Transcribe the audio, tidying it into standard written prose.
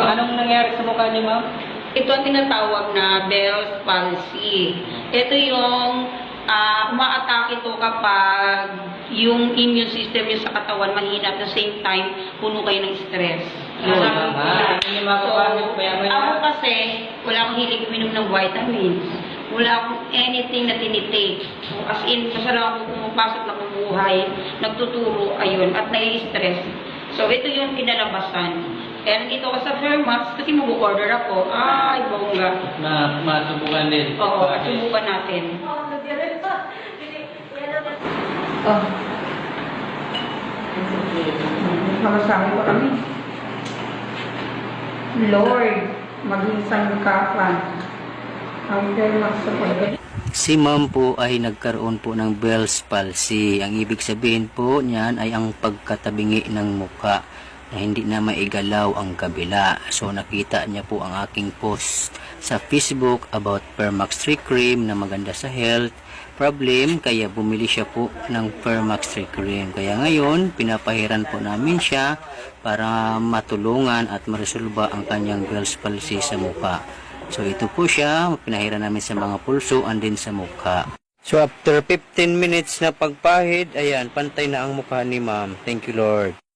Anong nangyari sa mukha niyo, ma'am? Ito ang tinatawag na Bell's palsy. Ito yung umaatake ito kapag yung immune system nyo sa katawan mahina at the same time puno kayo ng stress. Ako kasi wala akong hilig uminom ng vitamins. Wala akong anything na tinitake. As in, basta lang ako pumapasok na buhay, nagtuturo, ayun, at nai-stress. So, ito yung pinalabasan. Kaya nandito ka sa Fairmax kasi mag-order ako. Ay, bongga. Na masubukan din. Oo, subukan natin. Oh. Makasabi ko kami. Lord, maging sangkapan. Ang Fairmax sa pagkakas. Si ma'am po ay nagkaroon po ng Bell's palsy. Ang ibig sabihin po niyan ay ang pagkatabingi ng muka na hindi na maigalaw ang kabila. So nakita niya po ang aking post sa Facebook about Permax 3 cream na maganda sa health problem, kaya bumili siya po ng Permax 3 cream. Kaya ngayon pinapahiran po namin siya para matulungan at maresolba ang kanyang Bell's palsy sa muka. So ito po siya, pinahiran namin sa mga pulso and din sa mukha. So after 15 minutes na pagpahid, ayan, pantay na ang mukha ni ma'am. Thank you Lord.